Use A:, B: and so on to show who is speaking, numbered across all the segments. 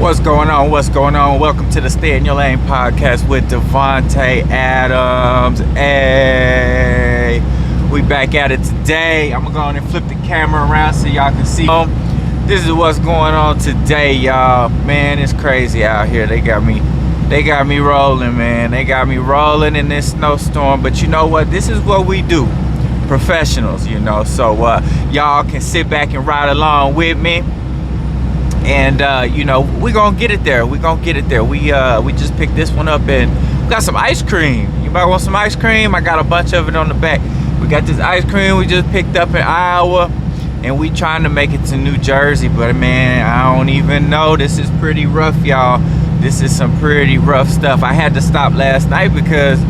A: What's going on? What's going on? Welcome to the Stay in Your Lane podcast with Devontae Adams. Hey, we back at it today. I'm gonna go on and flip the camera around so y'all can see. This is what's going on today, y'all. Man, it's crazy out here. They got me rolling, man. They got me rolling in this snowstorm. But you know what? This is what we do, professionals. So y'all can sit back and ride along with me. And we're gonna get it there. We just picked this one up and we got some ice cream. You might want some ice cream? I got a bunch of it on the back. We got this ice cream we just picked up in Iowa, and we trying to make it to New Jersey. But man, I don't even know. This is pretty rough, y'all. This is some pretty rough stuff. I had to stop last night because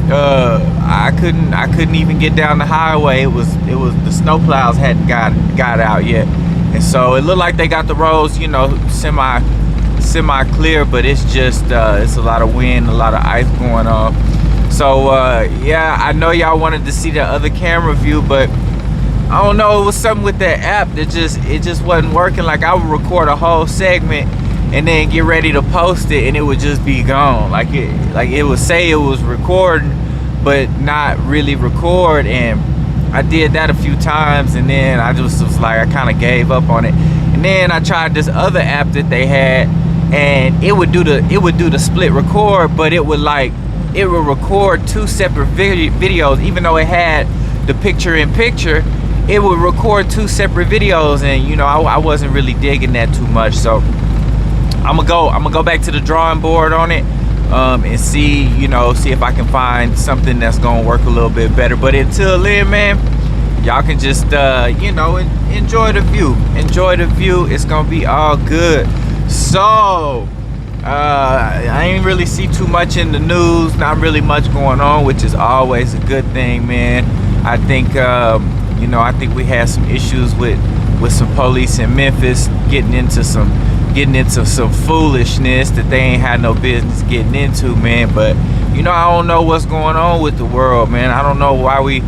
A: I couldn't even get down the highway. It was the snowplows hadn't got out yet. And so it looked like they got the roads, semi clear, but it's just it's a lot of wind, a lot of ice going on. So yeah, I know y'all wanted to see the other camera view, but I don't know, it was something with that app that it just wasn't working. Like I would record a whole segment and then get ready to post it, and it would just be gone. Like it would say it was recording, but not really record. And I did that a few times, and then I just was like, I kind of gave up on it. And then I tried this other app that they had, and it would do the split record, but it would record two separate videos. Even though it had the picture-in-picture, it would record two separate videos, and I wasn't really digging that too much. So I'm gonna go back to the drawing board on it. And see if I can find something that's gonna work a little bit better. But until then, man, y'all can just enjoy the view. Enjoy the view. It's gonna be all good. So I ain't really see too much in the news. Not really much going on, which is always a good thing, man. I think I think we had some issues with some police in Memphis getting into some foolishness that they ain't had no business getting into, man. But I don't know what's going on with the world, man. I don't know why we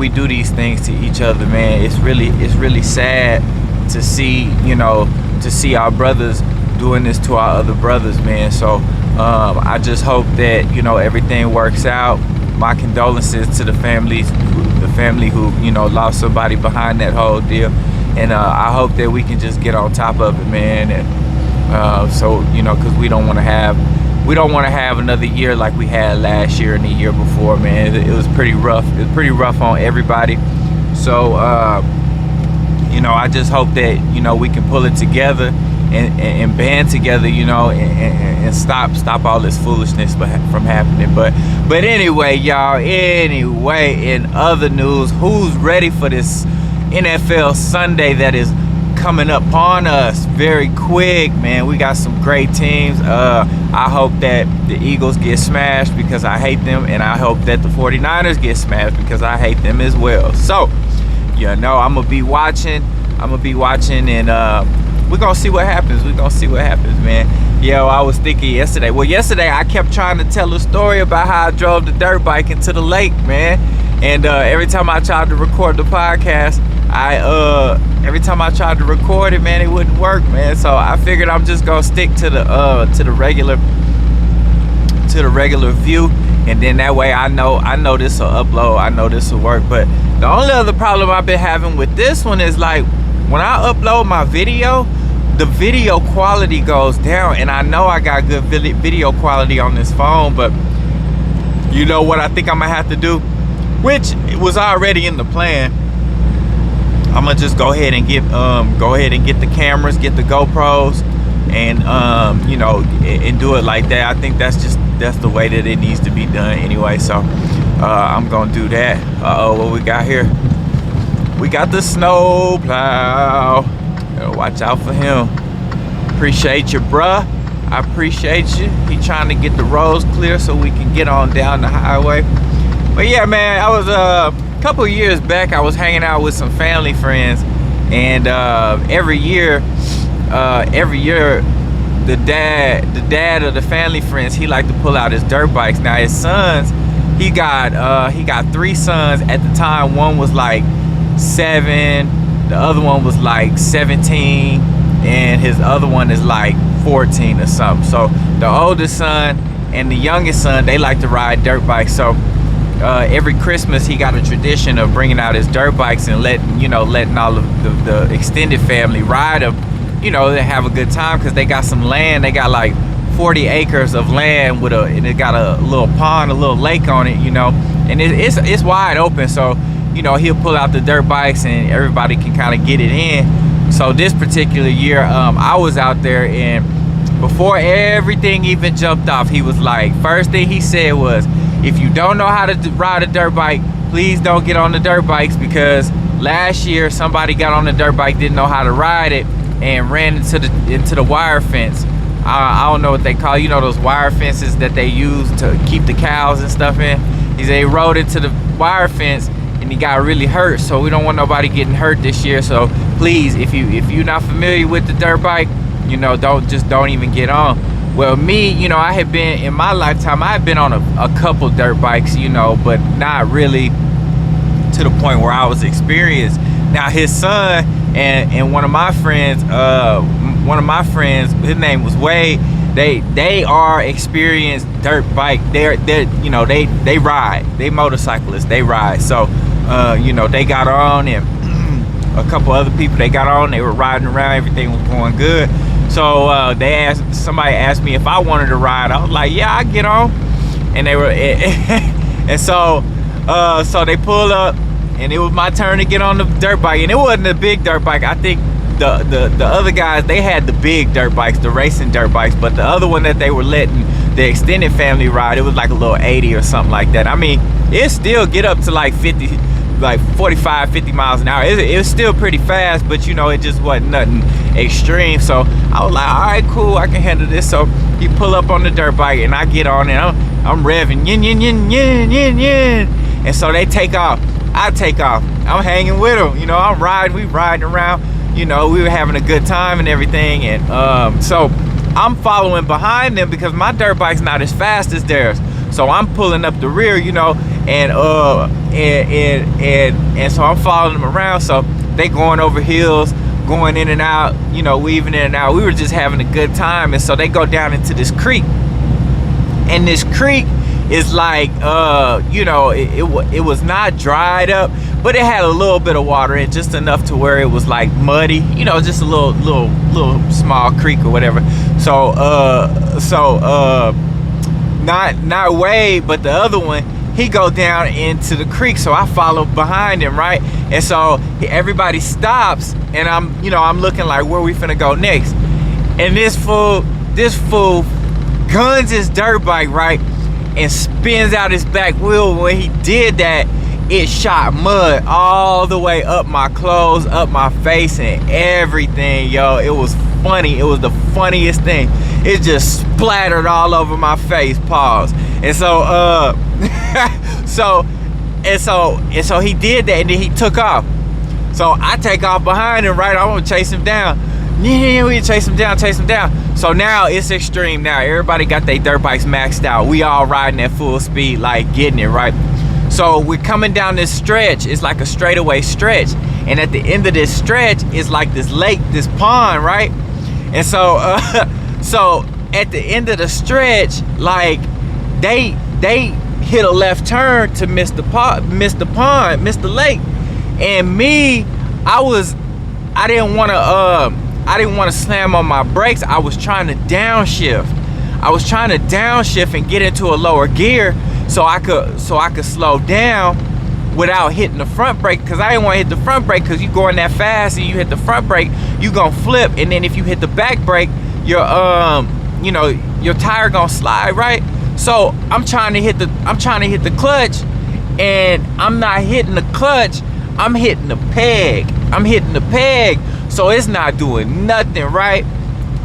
A: do these things to each other, man. It's really sad to see our brothers doing this to our other brothers, man. So I just hope that everything works out. My condolences to the family who lost somebody behind that whole deal. And I hope that we can just get on top of it, man. And so because we don't want to have another year like we had last year and the year before, man. It was pretty rough. It was pretty rough on everybody. So I just hope that we can pull it together and band together, and stop all this foolishness from happening. But anyway, y'all. Anyway, in other news, who's ready for this NFL Sunday that is coming upon us very quick, man? We got some great teams. I hope that the Eagles get smashed because I hate them, and I hope that the 49ers get smashed because I hate them as well. So I'm gonna be watching, and we're gonna see what happens. Man. I was thinking yesterday I kept trying to tell a story about how I drove the dirt bike into the lake, man. And every time I tried to record the podcast, every time I tried to record it, man, it wouldn't work, man. So I figured I'm just gonna stick to the regular view, and then that way I know this will upload, I know this will work. But the only other problem I've been having with this one is like when I upload my video, the video quality goes down, and I know I got good video quality on this phone, but you know what I think I'm gonna have to do, which was already in the plan. I'm gonna just go ahead and get the cameras, get the GoPros, and and do it like that. I think that's the way that it needs to be done anyway. So I'm gonna do that. What we got here? We got the snow plow. Gotta watch out for him. Appreciate you, bruh. I appreciate you. He trying to get the roads clear so we can get on down the highway. But yeah, man, I was a couple of years back, I was hanging out with some family friends, and every year the dad of the family friends, he liked to pull out his dirt bikes. Now his sons, he got 3 sons at the time. One was like 7, the other one was like 17, and his other one is like 14 or something. So the oldest son and the youngest son, they like to ride dirt bikes. So every Christmas he got a tradition of bringing out his dirt bikes and letting all of the extended family ride them. They have a good time because they got some land. They got like 40 acres of land and it got a little pond, a little lake on it, and it's wide open. So he'll pull out the dirt bikes and everybody can kind of get it in. So this particular year, I was out there, and before everything even jumped off, he was like, first thing he said was, if you don't know how to ride a dirt bike, please don't get on the dirt bikes, because last year somebody got on the dirt bike, didn't know how to ride it, and ran into the wire fence. I don't know what they call, those wire fences that they use to keep the cows and stuff in. He said he rode into the wire fence and he got really hurt. So we don't want nobody getting hurt this year. So please, if you're not familiar with the dirt bike, don't even get on. Well, me, I had been, in my lifetime, I had been on a couple dirt bikes, but not really to the point where I was experienced. Now his son and one of my friends, his name was Wade. They are experienced dirt bike. They ride. They motorcyclists. They ride. So they got on, and a couple other people, they got on. They were riding around. Everything was going good. So somebody asked me if I wanted to ride. I was like, yeah, I get on. And they were, and so they pull up, and it was my turn to get on the dirt bike. And it wasn't a big dirt bike. I think the other guys, they had the big dirt bikes, the racing dirt bikes, but the other one that they were letting the extended family ride, it was like a little 80 or something like that. I mean, it still get up to like 50, like 45, 50 miles an hour. It was still pretty fast, but it just wasn't nothing extreme. So I was like, all right, cool, I can handle this. So he pull up on the dirt bike, and I get on, and I'm revving, yin, yin, yin, yin, yin, yin. And so they take off. I take off. I'm hanging with them. I'm riding. We riding around. We were having a good time and everything. And so I'm following behind them because my dirt bike's not as fast as theirs. So I'm pulling up the rear, and so I'm following them around. So they going over hills, going in and out, weaving in and out. We were just having a good time. And so they go down into this creek. And this creek is like, it was not dried up, but it had a little bit of water in, just enough to where it was like muddy, just a little small creek or whatever. So not Wade, but the other one, he go down into the creek. So I follow behind him, right? And so everybody stops, and I'm looking like, where we finna go next? And this fool guns his dirt bike, right, and spins out his back wheel. When he did that, it shot mud all the way up my clothes, up my face, and everything, yo. It was funny. It was the funniest thing. It just splattered all over my face. Pause. And so so he did that, and then he took off. So I take off behind him, right? I want to chase him down. Yeah, we chase him down. So now it's extreme. Now everybody got their dirt bikes maxed out. We all riding at full speed, like getting it, right? So we're coming down this stretch. It's like a straightaway stretch, and at the end of this stretch is like this lake, this pond, right? And so so at the end of the stretch, like they hit a left turn to miss the pond, miss the lake. And me, I didn't want to slam on my brakes. I was trying to downshift. And get into a lower gear so I could slow down without hitting the front brake, because I didn't want to hit the front brake, because you going that fast and you hit the front brake, you gonna flip, and then if you hit the back brake, your tire gonna slide, right? So I'm trying to hit the clutch, and I'm not hitting the clutch, I'm hitting the peg. So it's not doing nothing, right?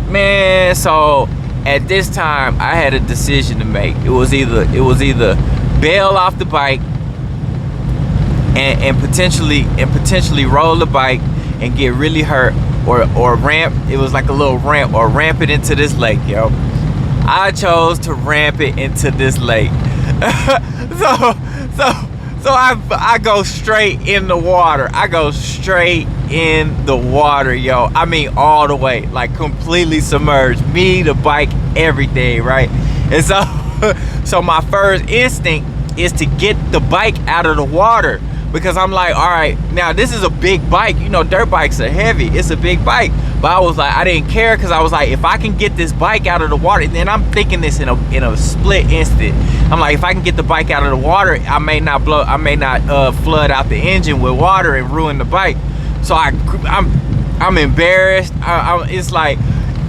A: Man, so at this time I had a decision to make. It was either bail off the bike and potentially roll the bike and get really hurt, or ramp. It was like a little ramp, or ramp it into this lake, yo. So I chose to ramp it into this lake. So So I go straight in the water. I go straight in the water, yo. I mean, all the way, like completely submerged. Me, the bike, everything, right? And so, so my first instinct is to get the bike out of the water, because I'm like, all right, now this is a big bike. You know, dirt bikes are heavy. It's a big bike. But I was like, I didn't care, because I was like, if I can get this bike out of the water, then I'm thinking this in a split instant. I'm like, if I can get the bike out of the water, I may not flood out the engine with water and ruin the bike. So I'm embarrassed. It's like,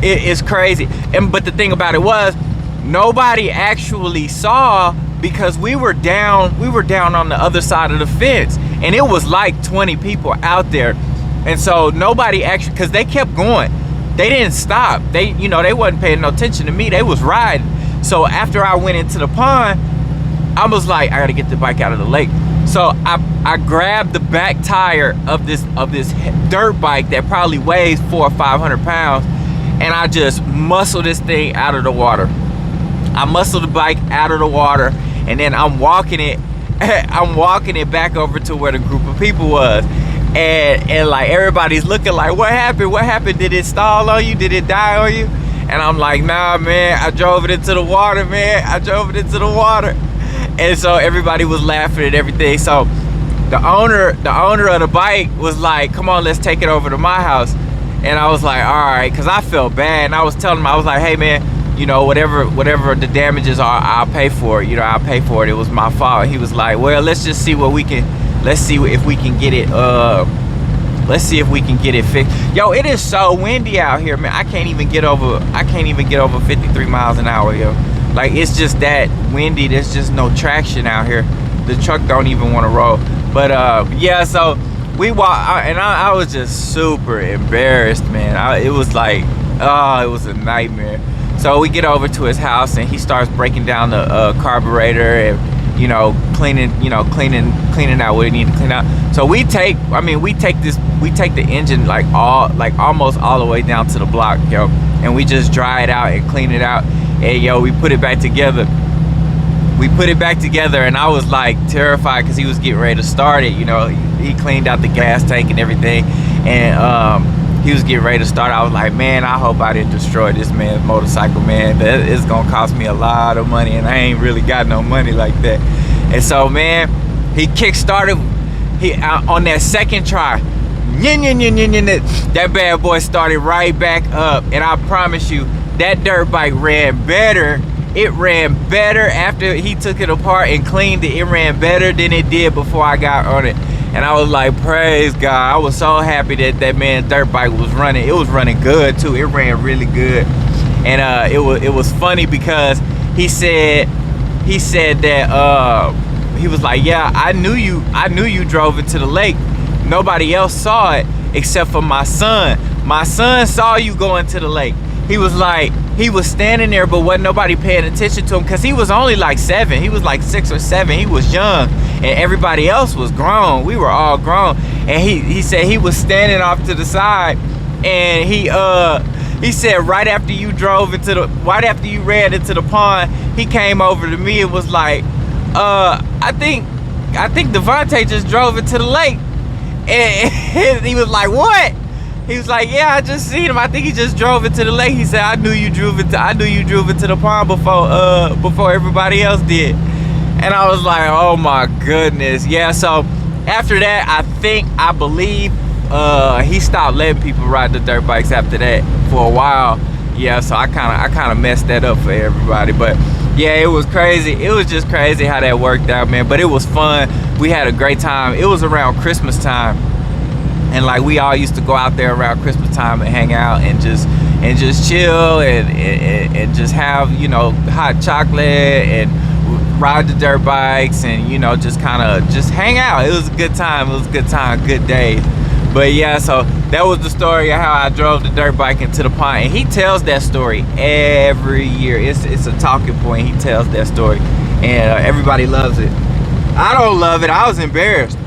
A: it's crazy. But the thing about it was, nobody actually saw, because we were down on the other side of the fence, and it was like 20 people out there. And so nobody actually, because they kept going, they didn't stop. They wasn't paying no attention to me. They was riding. So after I went into the pond, I was like, I gotta get the bike out of the lake. So I grabbed the back tire of this dirt bike that probably weighs 400 or 500 pounds, and I just muscle this thing out of the water. I muscle the bike out of the water, and then I'm walking it back over to where the group of people was. And like, everybody's looking like, what happened? Did it stall on you? Did it die on you? And I'm like, nah, man, I drove it into the water, man. And so everybody was laughing at everything. So the owner of the bike was like, come on, let's take it over to my house. And I was like, all right, because I felt bad. And I was telling him, I was like, hey, man, whatever the damages are, I'll pay for it. I'll pay for it. It was my fault. He was like, well, let's just see what we can. Let's see if we can get it. Let's see if we can get it fixed. Yo, it is so windy out here, man. I can't even get over 53 miles an hour, yo. Like, it's just that windy. There's just no traction out here. The truck don't even want to roll. But yeah. So we walked, and I was just super embarrassed, man. It was like, it was a nightmare. So we get over to his house, and he starts breaking down the carburetor and cleaning out what it needs to clean out. So we take the engine like almost all the way down to the block, yo, and we just dry it out and clean it out, and yo, we put it back together. And I was like terrified, because he was getting ready to start it. He cleaned out the gas tank and everything, and he was getting ready to start. I was like, man, I hope I didn't destroy this man's motorcycle, man. It's gonna cost me a lot of money, and I ain't really got no money like that. And so, man, he kick-started. On that second try, that bad boy started right back up. And I promise you, that dirt bike ran better. It ran better after he took it apart and cleaned it. It ran better than it did before I got on it. And I was like, praise God. I was so happy that man's dirt bike was running. It was running good too. It ran really good. And it was funny, because he said that he was like, yeah, I knew you drove it to the lake. Nobody else saw it except for my son. My son saw you going to the lake. He was like, he was standing there, but wasn't nobody paying attention to him, because he was only like 7. He was like 6 or 7. He was young, and everybody else was grown. We were all grown. And he said he was standing off to the side, and he said right after you ran into the pond, he came over to me and was like, I think Devontae just drove it to the lake. And he was like, what? He was like, yeah, I just seen him. I think he just drove it to the lake. He said, I knew you drove it to the pond before everybody else did. And I was like, oh my goodness. Yeah, so after that, I believe he stopped letting people ride the dirt bikes after that for a while. Yeah, so I kind of messed that up for everybody. But yeah, it was crazy. It was just crazy how that worked out, man. But it was fun. We had a great time. It was around Christmas time. And like, we all used to go out there around Christmas time and hang out and just chill and just have, hot chocolate and ride the dirt bikes and, just kind of just hang out. It was a good time. Good day. But yeah, so that was the story of how I drove the dirt bike into the pond. And he tells that story every year. It's a talking point. He tells that story, and everybody loves it. I don't love it. I was embarrassed.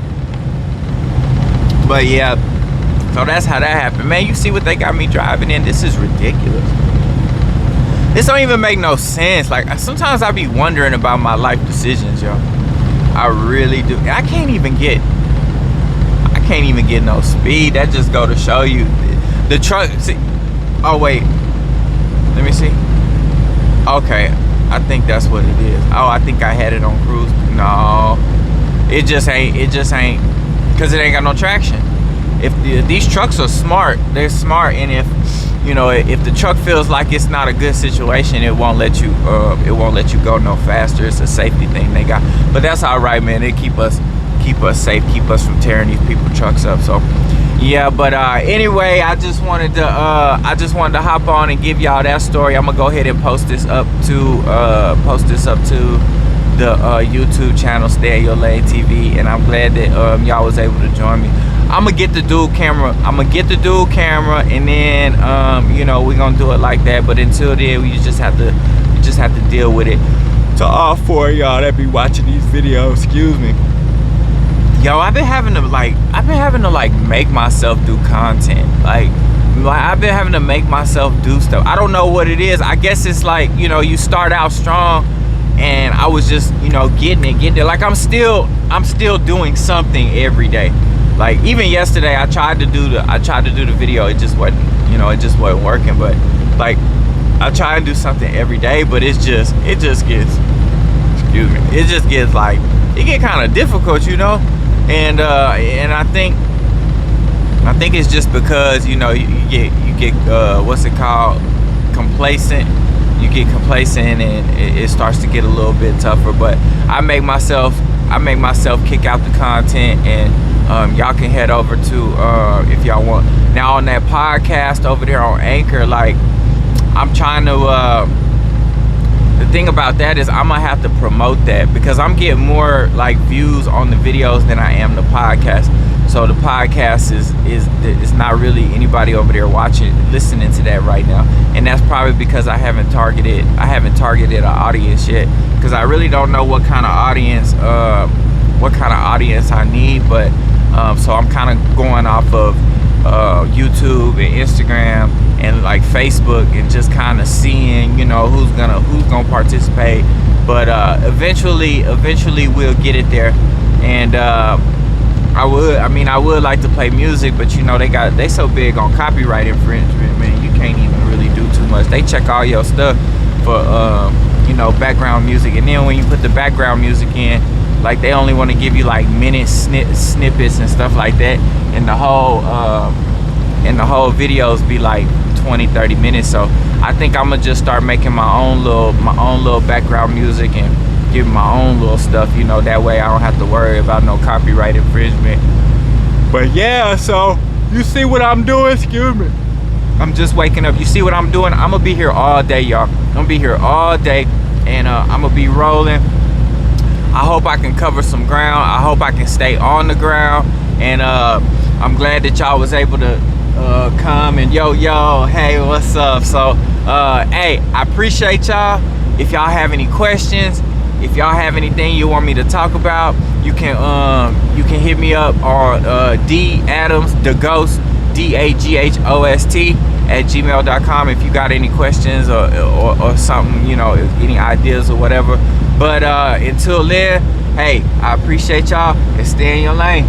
A: But yeah, so that's how that happened. Man, you see what they got me driving in? This is ridiculous. This don't even make no sense. Like, sometimes I be wondering about my life decisions, yo. I really do. I can't even get no speed. That just go to show you the truck. See, oh wait, let me see. Okay, I think that's what it is. Oh, I think I had it on cruise. No, it just ain't because it ain't got no traction. If these trucks are smart, they're smart, and if the truck feels like it's not a good situation, it won't let you go no faster. It's a safety thing they got, but that's all right, man. They keep us safe, keep us from tearing these people's trucks up. So yeah, but anyway, I just wanted to hop on and give y'all that story. I'm gonna go ahead and post this up to the YouTube channel, Stay in Your Lane TV, and I'm glad that y'all was able to join me. I'm gonna get the dual camera, and then we're gonna do it like that. But until then, we just have to deal with it. To all four of y'all that be watching these videos, excuse me. Yo, I've been having to make myself do content. Like I've been having to make myself do stuff. I don't know what it is. I guess it's like, you start out strong, and I was just, getting it. Like I'm still doing something every day. Like even yesterday, I tried to do the video. It just wasn't working. But like I try and do something every day, but it just gets like, it get kind of difficult, and I think it's just because you get what's it called, complacent. You get complacent, and it starts to get a little bit tougher. But I make myself kick out the content, and y'all can head over to if y'all want. Now on that podcast over there on Anchor, like I'm trying to the thing about that is I'm gonna have to promote that, because I'm getting more like views on the videos than I am the podcast. So the podcast is not really anybody over there listening to that right now, and that's probably because I haven't targeted an audience yet, because I really don't know what kind of audience I need. But so I'm kind of going off of YouTube and Instagram and like Facebook, and just kind of seeing who's gonna participate. But eventually we'll get it there. And I would like to play music, but they so big on copyright infringement, man. You can't even really do too much. They check all your stuff for background music, and then when you put the background music in, like they only want to give you like minute snippets and stuff like that, and the whole videos be like 20-30 minutes. So I think I'm gonna just start making my own little background music and giving my own little stuff, that way I don't have to worry about no copyright infringement. But yeah, so you see what I'm doing? Excuse me, I'm just waking up. You see what I'm doing? I'm gonna be here all day, y'all. I'm gonna be here all day, and I'm gonna be rolling. I hope I can cover some ground. I hope I can stay on the ground. And I'm glad that y'all was able to come and yo, hey, what's up? So hey, I appreciate y'all. If y'all have any questions, if y'all have anything you want me to talk about, you can hit me up on DAdamsDaGhost, DAGHOST@gmail.com if you got any questions or something, any ideas or whatever. But until then, hey, I appreciate y'all, and stay in your lane.